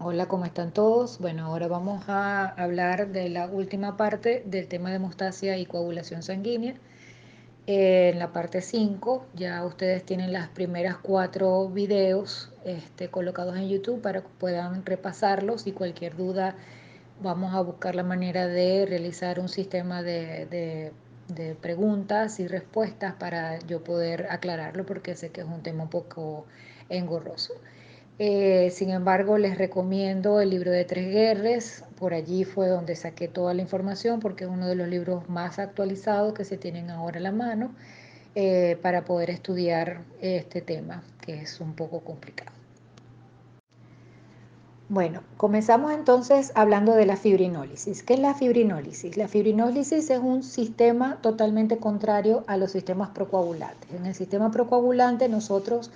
Hola, ¿cómo están todos? Bueno, ahora vamos a hablar de la última parte del tema de hemostasia y coagulación sanguínea. En la parte 5 ya ustedes tienen las primeras 4 videos colocados en YouTube para que puedan repasarlos y cualquier duda vamos a buscar la manera de realizar un sistema de preguntas y respuestas para yo poder aclararlo porque sé que es un tema un poco engorroso. Sin embargo, les recomiendo el libro de Tres Guerres. Por allí fue donde saqué toda la información porque es uno de los libros más actualizados que se tienen ahora a la mano para poder estudiar este tema, que es un poco complicado. Bueno, comenzamos entonces hablando de la fibrinólisis. ¿Qué es la fibrinólisis? La fibrinólisis es un sistema totalmente contrario a los sistemas procoagulantes. En el sistema procoagulante nosotros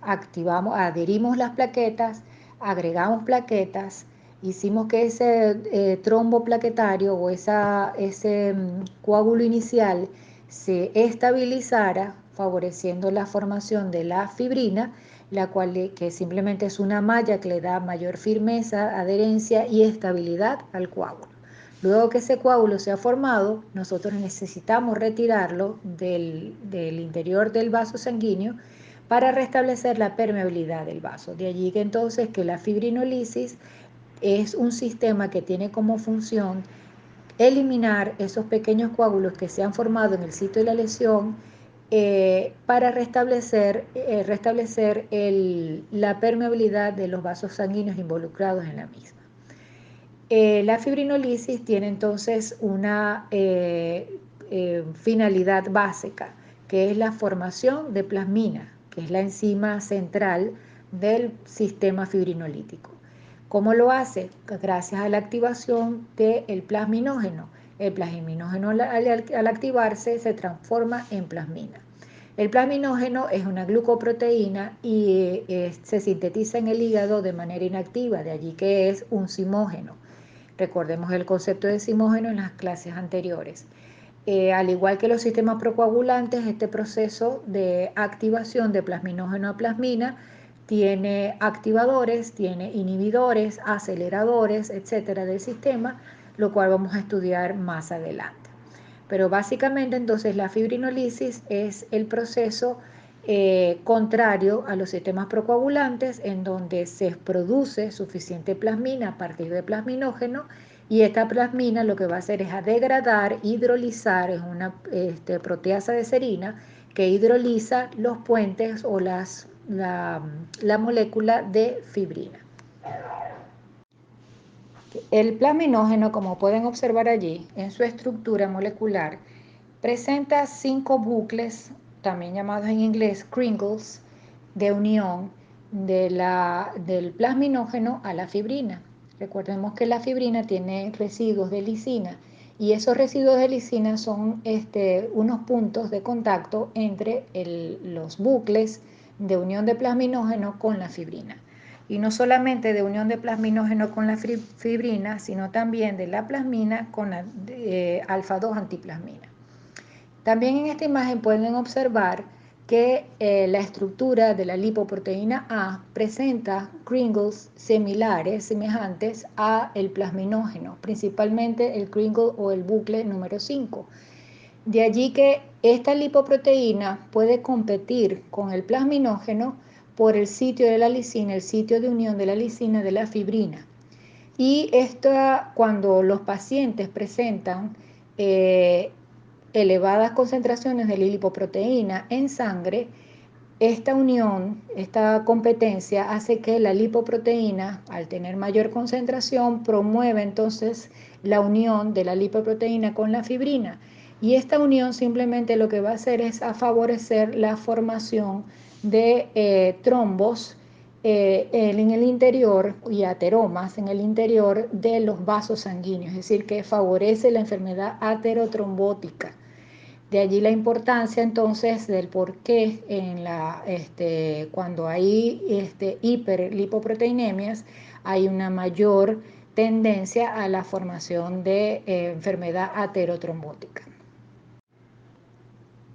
adherimos las plaquetas, agregamos plaquetas, hicimos que ese trombo plaquetario o ese coágulo inicial se estabilizara, favoreciendo la formación de la fibrina, la cual que simplemente es una malla que le da mayor firmeza, adherencia y estabilidad al coágulo. Luego que ese coágulo se ha formado, nosotros necesitamos retirarlo del interior del vaso sanguíneo para restablecer la permeabilidad del vaso. De allí que entonces que la fibrinolisis es un sistema que tiene como función eliminar esos pequeños coágulos que se han formado en el sitio de la lesión para restablecer la permeabilidad de los vasos sanguíneos involucrados en la misma. La fibrinolisis tiene entonces una finalidad básica, que es la formación de plasmina, que es la enzima central del sistema fibrinolítico. ¿Cómo lo hace? Gracias a la activación del plasminógeno. El plasminógeno al activarse se transforma en plasmina. El plasminógeno es una glucoproteína y se sintetiza en el hígado de manera inactiva, de allí que es un zimógeno. Recordemos el concepto de zimógeno en las clases anteriores. Al igual que los sistemas procoagulantes, este proceso de activación de plasminógeno a plasmina tiene activadores, tiene inhibidores, aceleradores, etcétera, del sistema, lo cual vamos a estudiar más adelante. Pero básicamente entonces la fibrinolisis es el proceso contrario a los sistemas procoagulantes en donde se produce suficiente plasmina a partir de plasminógeno y esta plasmina lo que va a hacer es a degradar, hidrolizar, es una proteasa de serina que hidroliza los puentes o la molécula de fibrina. El plasminógeno, como pueden observar allí, en su estructura molecular, presenta 5 bucles, también llamados en inglés Kringles, de unión del plasminógeno a la fibrina. Recordemos que la fibrina tiene residuos de lisina y esos residuos de lisina son unos puntos de contacto entre los bucles de unión de plasminógeno con la fibrina. Y no solamente de unión de plasminógeno con la fibrina, sino también de la plasmina con la alfa-2 antiplasmina. También en esta imagen pueden observar que la estructura de la lipoproteína A presenta Kringles similares, semejantes a el plasminógeno, principalmente el Kringle o el bucle número 5. De allí que esta lipoproteína puede competir con el plasminógeno por el sitio de la lisina, el sitio de unión de la lisina de la fibrina. Y cuando los pacientes presentan elevadas concentraciones de lipoproteína en sangre, esta unión, esta competencia hace que la lipoproteína, al tener mayor concentración, promueve entonces la unión de la lipoproteína con la fibrina. Y esta unión simplemente lo que va a hacer es a favorecer la formación de trombos en el interior y ateromas en el interior de los vasos sanguíneos, es decir, que favorece la enfermedad aterotrombótica. De allí la importancia entonces del por qué cuando hay hiperlipoproteinemias hay una mayor tendencia a la formación de enfermedad aterotrombótica.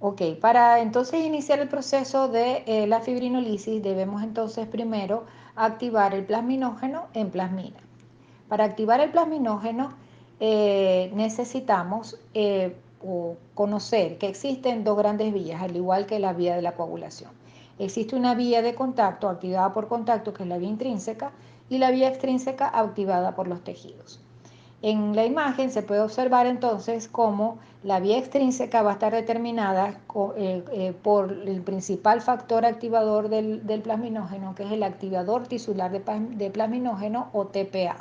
Ok, para entonces iniciar el proceso de la fibrinolisis debemos entonces primero activar el plasminógeno en plasmina. Para activar el plasminógeno necesitamos conocer que existen dos grandes vías, al igual que la vía de la coagulación. Existe una vía de contacto activada por contacto, que es la vía intrínseca, y la vía extrínseca activada por los tejidos. En la imagen se puede observar entonces cómo la vía extrínseca va a estar determinada por el principal factor activador del plasminógeno, que es el activador tisular de plasminógeno o TPA.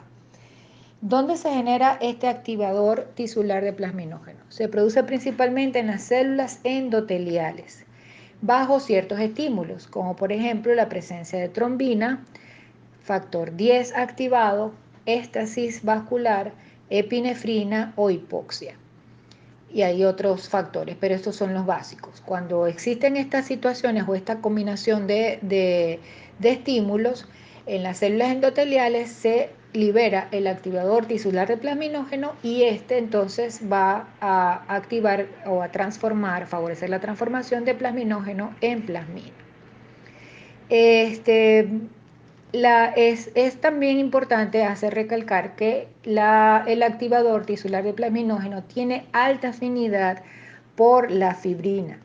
¿Dónde se genera este activador tisular de plasminógeno? Se produce principalmente en las células endoteliales, bajo ciertos estímulos, como por ejemplo la presencia de trombina, factor 10 activado, éstasis vascular, epinefrina o hipoxia. Y hay otros factores, pero estos son los básicos. Cuando existen estas situaciones o esta combinación de estímulos, en las células endoteliales se libera el activador tisular de plasminógeno y este entonces va a activar o a transformar, favorecer la transformación de plasminógeno en plasmina. Es también importante hacer recalcar que el activador tisular de plasminógeno tiene alta afinidad por la fibrina.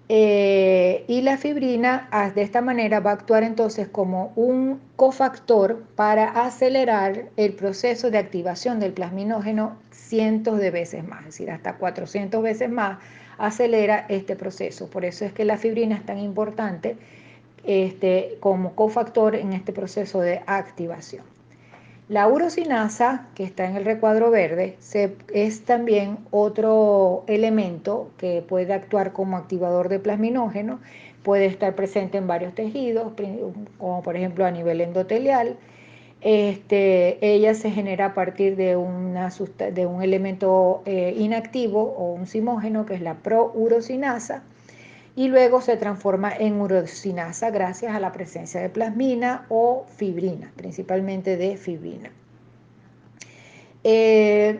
Y la fibrina de esta manera va a actuar entonces como un cofactor para acelerar el proceso de activación del plasminógeno cientos de veces más, es decir, hasta 400 veces más acelera este proceso. Por eso es que la fibrina es tan importante como cofactor en este proceso de activación. La urosinasa, que está en el recuadro verde, es también otro elemento que puede actuar como activador de plasminógeno, puede estar presente en varios tejidos, como por ejemplo a nivel endotelial. Ella se genera a partir de un elemento inactivo o un zimógeno, que es la prourosinasa, y luego se transforma en urosinasa gracias a la presencia de plasmina o fibrina, principalmente de fibrina.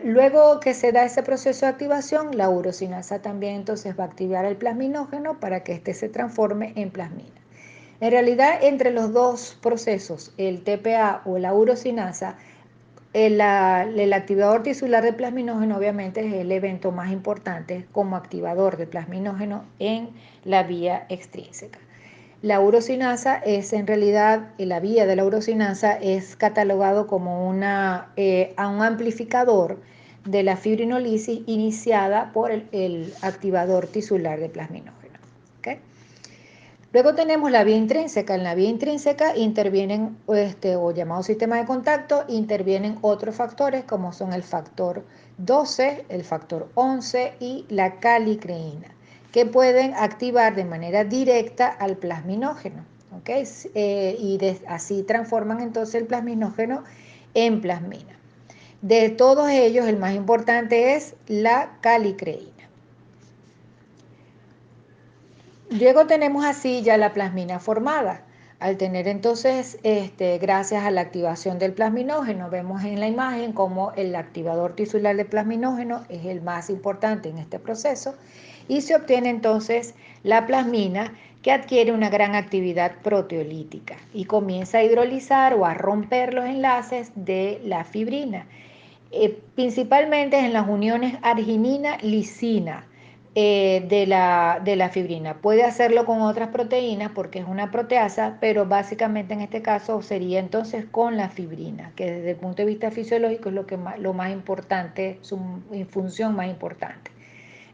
Luego que se da ese proceso de activación, la urosinasa también entonces va a activar el plasminógeno para que éste se transforme en plasmina. En realidad, entre los dos procesos, el TPA o la urosinasa, el activador tisular de plasminógeno obviamente es el evento más importante como activador de plasminógeno en la vía extrínseca. La urosinasa es en realidad, la vía de la urosinasa es catalogado como un amplificador de la fibrinolisis iniciada por el activador tisular de plasminógeno. ¿Okay? Luego tenemos la vía intrínseca. En la vía intrínseca intervienen, o llamado sistema de contacto, intervienen otros factores como son el factor 12, el factor 11 y la calicreína, que pueden activar de manera directa al plasminógeno. ¿Okay? Así transforman entonces el plasminógeno en plasmina. De todos ellos, el más importante es la calicreína. Luego tenemos así ya la plasmina formada. Al tener entonces, gracias a la activación del plasminógeno, vemos en la imagen como el activador tisular de plasminógeno es el más importante en este proceso y se obtiene entonces la plasmina, que adquiere una gran actividad proteolítica y comienza a hidrolizar o a romper los enlaces de la fibrina, principalmente en las uniones arginina-lisina. De la fibrina. Puede hacerlo con otras proteínas porque es una proteasa, pero básicamente en este caso sería entonces con la fibrina, que desde el punto de vista fisiológico es lo más importante, su función más importante.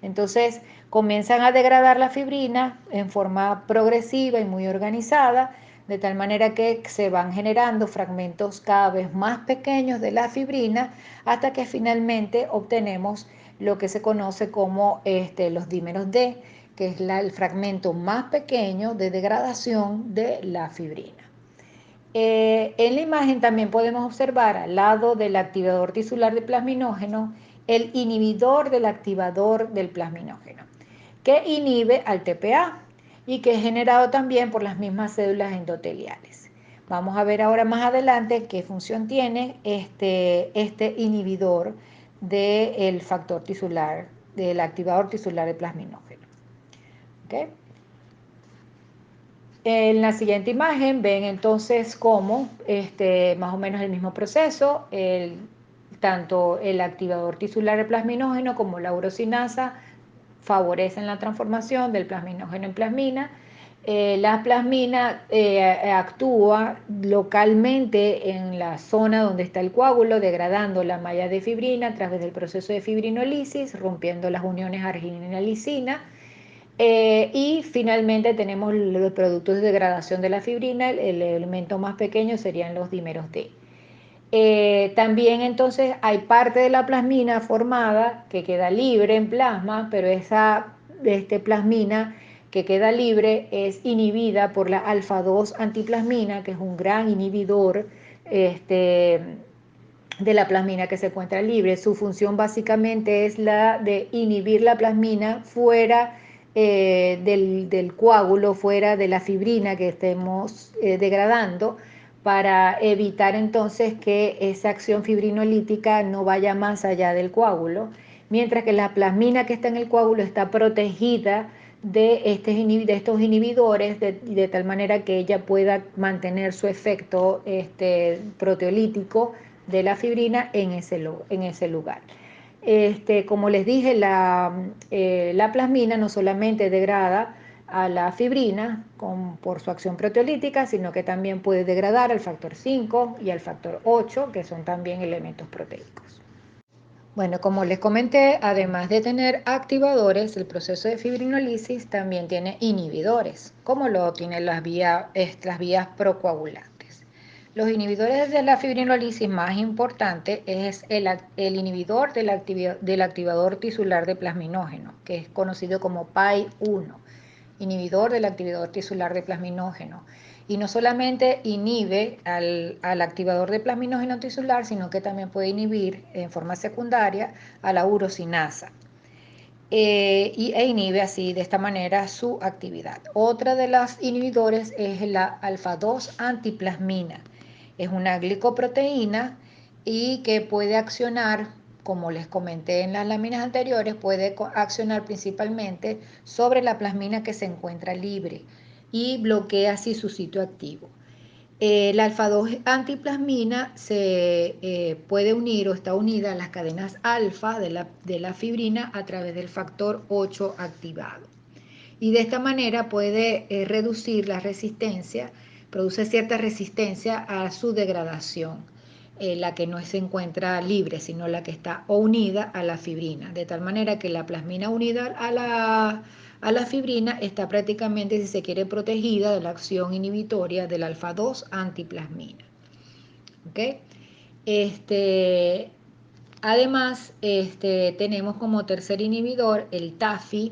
Entonces comienzan a degradar la fibrina en forma progresiva y muy organizada, de tal manera que se van generando fragmentos cada vez más pequeños de la fibrina hasta que finalmente obtenemos lo que se conoce como los dímeros D, que es el fragmento más pequeño de degradación de la fibrina. En la imagen también podemos observar al lado del activador tisular de plasminógeno el inhibidor del activador del plasminógeno, que inhibe al TPA y que es generado también por las mismas células endoteliales. Vamos a ver ahora más adelante qué función tiene este inhibidor del factor tisular, del activador tisular de plasminógeno. ¿Okay? En la siguiente imagen ven entonces cómo más o menos el mismo proceso, tanto el activador tisular de plasminógeno como la urosinasa favorecen la transformación del plasminógeno en plasmina. La plasmina actúa localmente en la zona donde está el coágulo, degradando la malla de fibrina a través del proceso de fibrinolisis, rompiendo las uniones arginina-lisina. Y finalmente tenemos los productos de degradación de la fibrina. El elemento más pequeño serían los dímeros D. También entonces hay parte de la plasmina formada que queda libre en plasma, pero esa plasmina que queda libre es inhibida por la alfa-2 antiplasmina, que es un gran inhibidor de la plasmina que se encuentra libre. Su función básicamente es la de inhibir la plasmina fuera del coágulo, fuera de la fibrina que estemos degradando, para evitar entonces que esa acción fibrinolítica no vaya más allá del coágulo, mientras que la plasmina que está en el coágulo está protegida de estos inhibidores de tal manera que ella pueda mantener su efecto proteolítico de la fibrina en ese lugar. Como les dije, la plasmina no solamente degrada a la fibrina por su acción proteolítica, sino que también puede degradar al factor 5 y al factor 8, que son también elementos proteicos. Bueno, como les comenté, además de tener activadores, el proceso de fibrinolisis también tiene inhibidores, como lo tienen las vías procoagulantes. Los inhibidores de la fibrinolisis más importante es el inhibidor del activador tisular de plasminógeno, que es conocido como PAI-1, inhibidor del activador tisular de plasminógeno. Y no solamente inhibe al activador de plasminógeno tisular, sino que también puede inhibir en forma secundaria a la urosinasa. E inhibe así de esta manera su actividad. Otra de las inhibidores es la alfa-2 antiplasmina. Es una glicoproteína y que puede accionar, como les comenté en las láminas anteriores, puede accionar principalmente sobre la plasmina que se encuentra libre y bloquea así su sitio activo. La alfa-2 antiplasmina se puede unir o está unida a las cadenas alfa de la fibrina a través del factor 8 activado. Y de esta manera puede reducir la resistencia, produce cierta resistencia a su degradación, la que no se encuentra libre, sino la que está unida a la fibrina, de tal manera que la plasmina unida a la fibrina está prácticamente, si se quiere, protegida de la acción inhibitoria del alfa-2 antiplasmina. ¿Okay? Además, tenemos como tercer inhibidor el TAFI,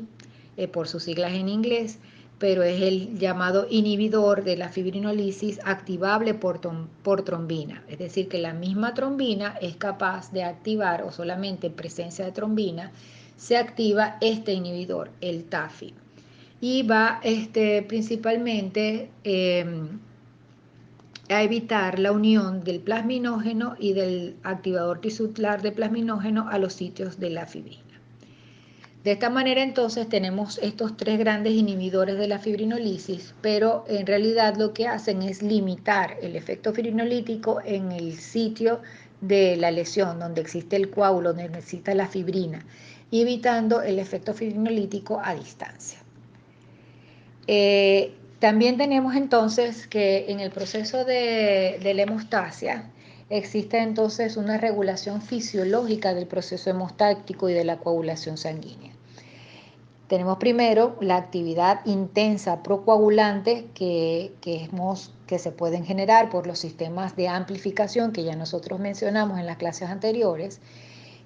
por sus siglas en inglés, pero es el llamado inhibidor de la fibrinolisis activable por trombina. Es decir, que la misma trombina es capaz de activar, o solamente en presencia de trombina, se activa este inhibidor, el TAFI. Y va principalmente a evitar la unión del plasminógeno y del activador tisular de plasminógeno a los sitios de la fibrina. De esta manera entonces tenemos estos tres grandes inhibidores de la fibrinolisis, pero en realidad lo que hacen es limitar el efecto fibrinolítico en el sitio de la lesión, donde existe el coágulo, donde necesita la fibrina, evitando el efecto fibrinolítico a distancia. También tenemos entonces que en el proceso de la hemostasia existe entonces una regulación fisiológica del proceso hemostático y de la coagulación sanguínea. Tenemos primero la actividad intensa procoagulante que se pueden generar por los sistemas de amplificación que ya nosotros mencionamos en las clases anteriores.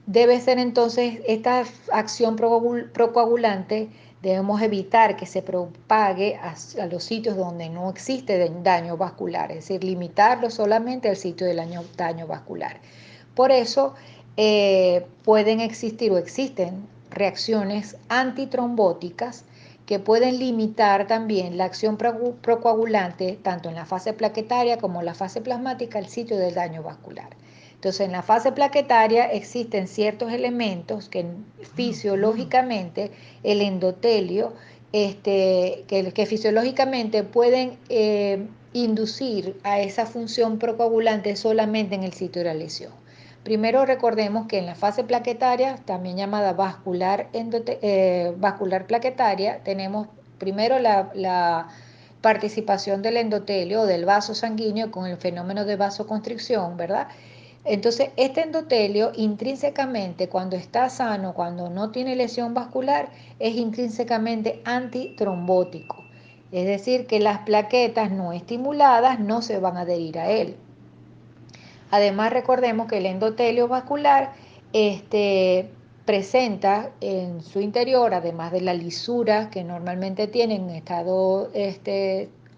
Debe ser entonces esta acción procoagulante, debemos evitar que se propague a los sitios donde no existe daño vascular, es decir, limitarlo solamente al sitio del daño vascular. Por eso pueden existir o existen reacciones antitrombóticas que pueden limitar también la acción procoagulante tanto en la fase plaquetaria como en la fase plasmática al sitio del daño vascular. Entonces, en la fase plaquetaria existen ciertos elementos que fisiológicamente el endotelio que fisiológicamente pueden inducir a esa función procoagulante solamente en el sitio de la lesión. Primero recordemos que en la fase plaquetaria, también llamada vascular plaquetaria, tenemos primero la participación del endotelio o del vaso sanguíneo con el fenómeno de vasoconstricción, ¿verdad? Entonces, este endotelio intrínsecamente, cuando está sano, cuando no tiene lesión vascular, es intrínsecamente antitrombótico. Es decir, que las plaquetas no estimuladas no se van a adherir a él. Además, recordemos que el endotelio vascular presenta en su interior, además de la lisura que normalmente tiene en estado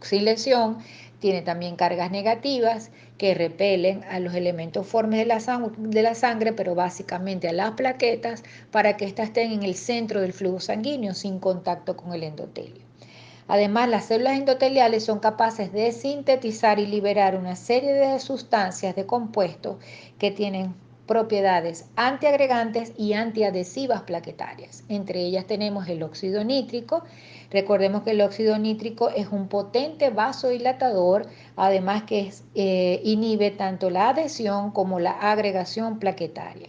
sin lesión, tiene también cargas negativas que repelen a los elementos formes de la sangre, pero básicamente a las plaquetas, para que éstas estén en el centro del flujo sanguíneo sin contacto con el endotelio. Además, las células endoteliales son capaces de sintetizar y liberar una serie de sustancias, de compuestos que tienen propiedades antiagregantes y antiadhesivas plaquetarias. Entre ellas tenemos el óxido nítrico. Recordemos que el óxido nítrico es un potente vasodilatador, además que inhibe tanto la adhesión como la agregación plaquetaria.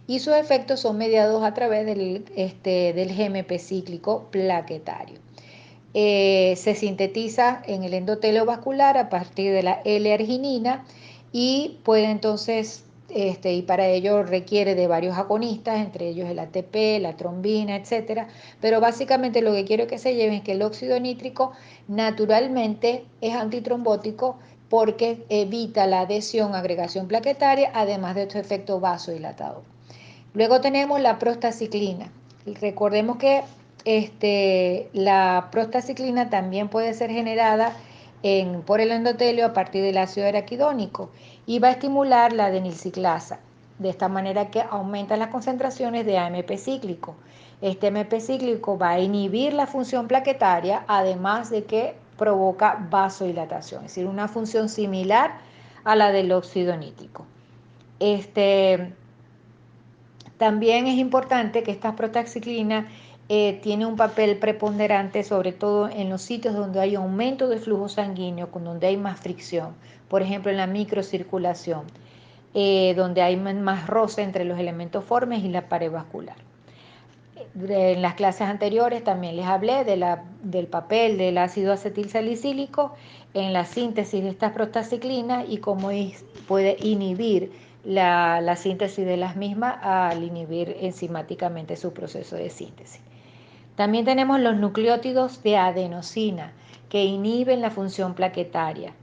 Y sus efectos son mediados a través del GMP cíclico plaquetario. Se sintetiza en el endotelio vascular a partir de la L-arginina y puede entonces, y para ello requiere de varios agonistas, entre ellos el ATP, la trombina, etcétera. Pero básicamente lo que quiero que se lleven es que el óxido nítrico naturalmente es antitrombótico porque evita la adhesión, agregación plaquetaria, además de estos efectos vasodilatadores. Luego tenemos la prostaciclina. Recordemos que la prostaciclina también puede ser generada por el endotelio a partir del ácido araquidónico y va a estimular la adenilciclasa, de esta manera que aumenta las concentraciones de AMP cíclico. Este AMP cíclico va a inhibir la función plaquetaria, además de que provoca vasodilatación, es decir, una función similar a la del óxido nítrico. También es importante que esta prostaxiclina tiene un papel preponderante, sobre todo en los sitios donde hay aumento de flujo sanguíneo, donde hay más fricción, por ejemplo en la microcirculación, donde hay más roce entre los elementos formes y la pared vascular. En las clases anteriores también les hablé del papel del ácido acetilsalicílico en la síntesis de estas prostaciclinas y cómo puede inhibir la síntesis de las mismas al inhibir enzimáticamente su proceso de síntesis. También tenemos los nucleótidos de adenosina que inhiben la función plaquetaria.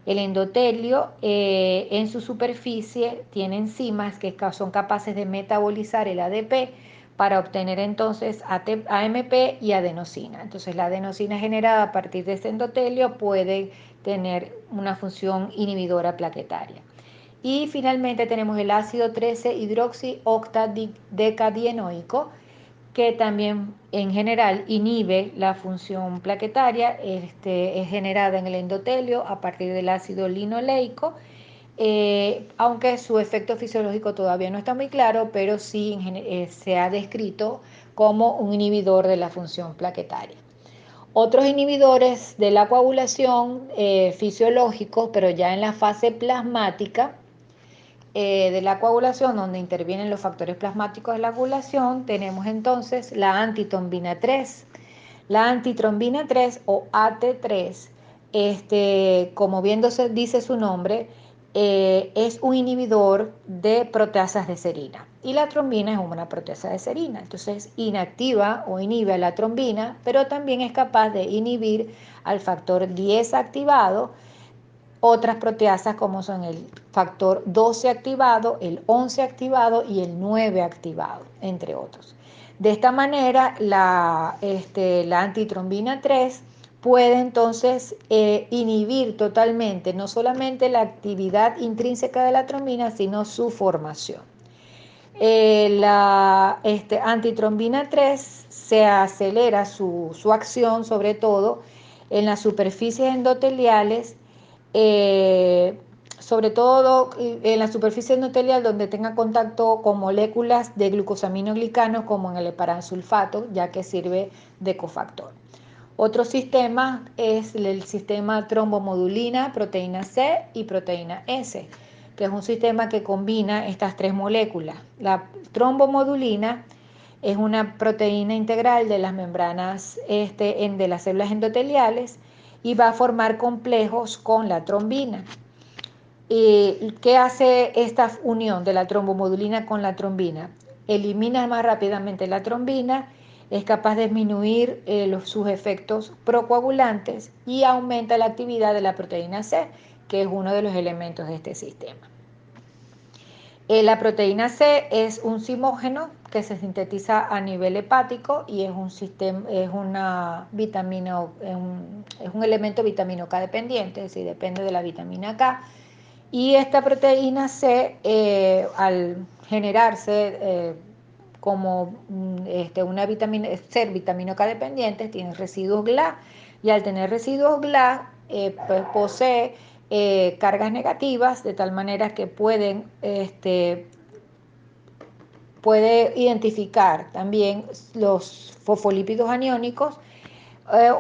El endotelio en su superficie tiene enzimas que son capaces de metabolizar el ADP para obtener entonces AMP y adenosina. Entonces la adenosina generada a partir de este endotelio puede tener una función inhibidora plaquetaria. Y finalmente tenemos el ácido 13 hidroxioctadecadienoico, que también en general inhibe la función plaquetaria, es generada en el endotelio a partir del ácido linoleico, aunque su efecto fisiológico todavía no está muy claro, pero sí se ha descrito como un inhibidor de la función plaquetaria. Otros inhibidores de la coagulación fisiológicos, pero ya en la fase plasmática, de la coagulación, donde intervienen los factores plasmáticos de la coagulación, tenemos entonces la antitrombina 3. La antitrombina 3 o AT3, como bien dice su nombre, es un inhibidor de proteasas de serina. Y la trombina es una proteasa de serina. Entonces inactiva o inhibe a la trombina, pero también es capaz de inhibir al factor 10 activado, otras proteasas como son el factor 12 activado, el 11 activado y el 9 activado, entre otros. De esta manera, la antitrombina 3 puede entonces inhibir totalmente no solamente la actividad intrínseca de la trombina, sino su formación. La antitrombina 3 se acelera su acción, sobre todo en las superficies endoteliales, sobre todo en la superficie endotelial donde tenga contacto con moléculas de glucosaminoglicanos como en el heparansulfato, ya que sirve de cofactor. Otro sistema es el sistema trombomodulina, proteína C y proteína S, que es un sistema que combina estas tres moléculas. La trombomodulina es una proteína integral de las membranas de las células endoteliales y va a formar complejos con la trombina. ¿Qué hace esta unión de la trombomodulina con la trombina? Elimina más rápidamente la trombina, es capaz de disminuir sus efectos procoagulantes y aumenta la actividad de la proteína C, que es uno de los elementos de este sistema. La proteína C es un zimógeno que se sintetiza a nivel hepático y es un elemento vitamino K dependiente, es decir, depende de la vitamina K. Y esta proteína C, al generarse como ser vitamino K dependiente, tiene residuos GLA, y al tener residuos GLA, pues posee cargas negativas, de tal manera que puede identificar también los fosfolípidos aniónicos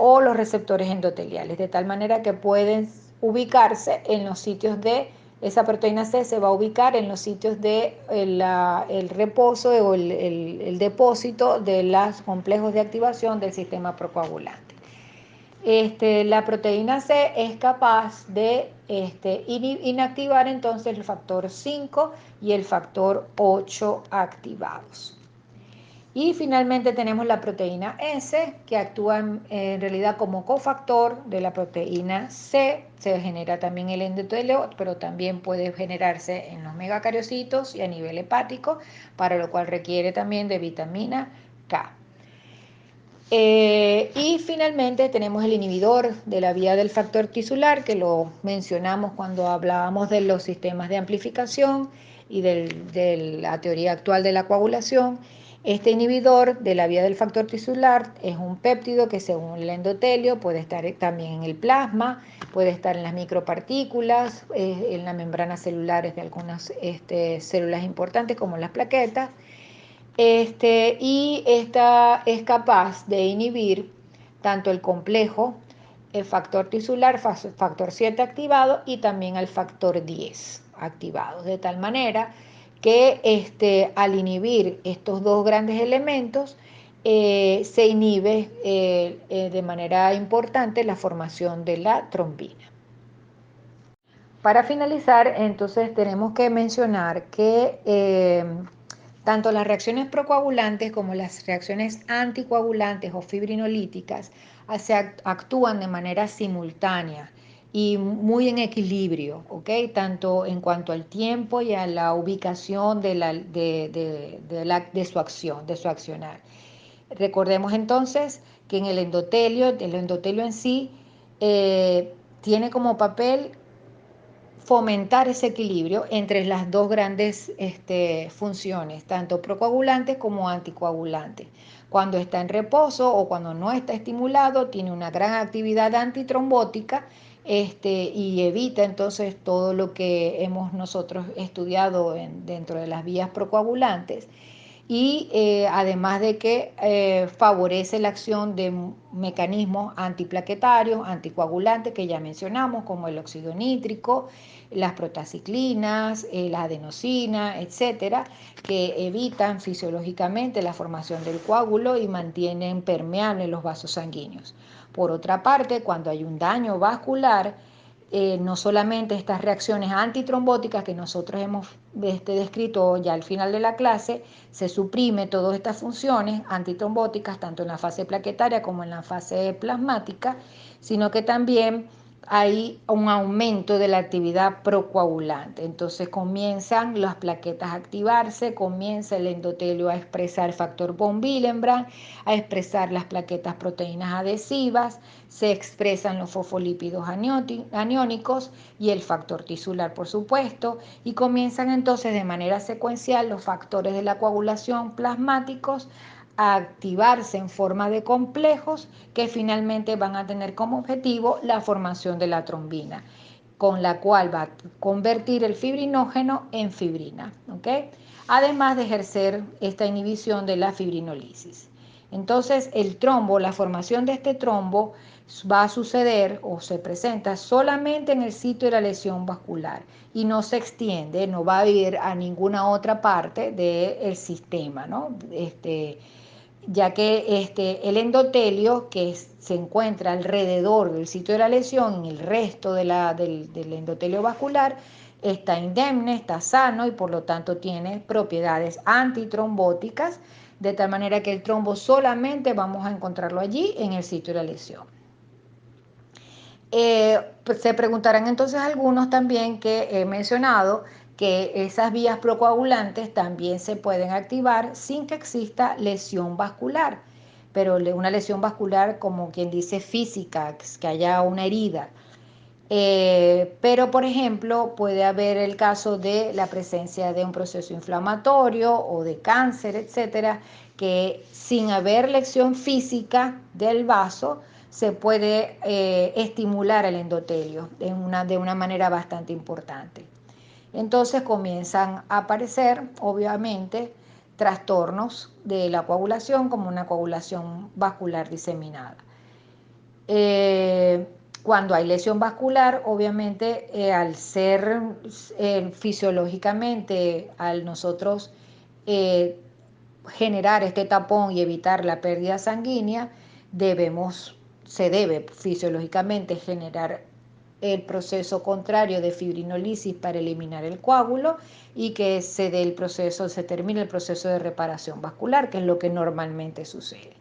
o los receptores endoteliales, de tal manera que pueden ubicarse en los sitios esa proteína C se va a ubicar en los sitios de el reposo o el depósito de los complejos de activación del sistema procoagulante. La proteína C es capaz de inactivar entonces el factor 5 y el factor 8 activados. Y finalmente tenemos la proteína S, que actúa en realidad como cofactor de la proteína C. Se genera también el endotelio, pero también puede generarse en los megacariocitos y a nivel hepático, para lo cual requiere también de vitamina K. Y finalmente tenemos el inhibidor de la vía del factor tisular, que lo mencionamos cuando hablábamos de los sistemas de amplificación y de la teoría actual de la coagulación. Este inhibidor de la vía del factor tisular es un péptido que, según el endotelio, puede estar también en el plasma, puede estar en las micropartículas, en las membranas celulares de algunas células importantes como las plaquetas. Y esta es capaz de inhibir tanto el complejo, el factor tisular, factor 7 activado, y también al factor 10 activado, de tal manera que al inhibir estos dos grandes elementos, se inhibe de manera importante la formación de la trombina. Para finalizar, entonces tenemos que mencionar que tanto las reacciones procoagulantes como las reacciones anticoagulantes o fibrinolíticas actúan de manera simultánea y muy en equilibrio, ¿ok? Tanto en cuanto al tiempo y a la ubicación de su acción, de su accionar. Recordemos entonces que en el endotelio en sí tiene como papel fomentar ese equilibrio entre las dos grandes funciones, tanto procoagulantes como anticoagulantes. Cuando está en reposo o cuando no está estimulado, tiene una gran actividad antitrombótica y evita entonces todo lo que hemos nosotros estudiado dentro de las vías procoagulantes. Y además de que favorece la acción de mecanismos antiplaquetarios, anticoagulantes que ya mencionamos, como el óxido nítrico, las protaciclinas, la adenosina, etcétera, que evitan fisiológicamente la formación del coágulo y mantienen permeables los vasos sanguíneos. Por otra parte, cuando hay un daño vascular, no solamente estas reacciones antitrombóticas que nosotros hemos descrito ya al final de la clase, se suprime todas estas funciones antitrombóticas, tanto en la fase plaquetaria como en la fase plasmática, sino que también hay un aumento de la actividad procoagulante. Entonces comienzan las plaquetas a activarse, comienza el endotelio a expresar el factor von Willebrand, a expresar las plaquetas proteínas adhesivas, se expresan los fosfolípidos aniónicos y el factor tisular, por supuesto, y comienzan entonces de manera secuencial los factores de la coagulación plasmáticos a activarse en forma de complejos que finalmente van a tener como objetivo la formación de la trombina, con la cual va a convertir el fibrinógeno en fibrina, ¿ok? Además de ejercer esta inhibición de la fibrinolisis. Entonces, el trombo, la formación de este trombo va a suceder o se presenta solamente en el sitio de la lesión vascular y no se extiende, no va a ir a ninguna otra parte del sistema, ¿no? Ya que el endotelio que se encuentra alrededor del sitio de la lesión, en el resto del endotelio vascular, está indemne, está sano y por lo tanto tiene propiedades antitrombóticas, de tal manera que el trombo solamente vamos a encontrarlo allí en el sitio de la lesión. Pues se preguntarán entonces algunos también que he mencionado que esas vías procoagulantes también se pueden activar sin que exista lesión vascular, pero una lesión vascular como quien dice física, que haya una herida. Pero, por ejemplo, puede haber el caso de la presencia de un proceso inflamatorio o de cáncer, etcétera, que sin haber lesión física del vaso se puede estimular el endotelio de una manera bastante importante. Entonces comienzan a aparecer, obviamente, trastornos de la coagulación como una coagulación vascular diseminada. Cuando hay lesión vascular, obviamente, al ser fisiológicamente, al nosotros eh, generar este tapón y evitar la pérdida sanguínea, se debe fisiológicamente generar el proceso contrario de fibrinolisis para eliminar el coágulo y que se termine el proceso de reparación vascular, que es lo que normalmente sucede.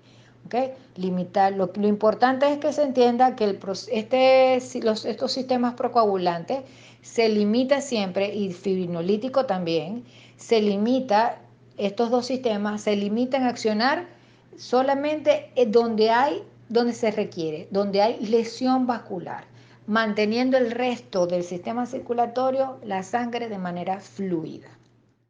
¿Okay? Lo importante es que se entienda que estos sistemas procoagulantes se limita siempre, y fibrinolítico también, estos dos sistemas se limitan a accionar solamente donde se requiere, donde hay lesión vascular, manteniendo el resto del sistema circulatorio, la sangre de manera fluida.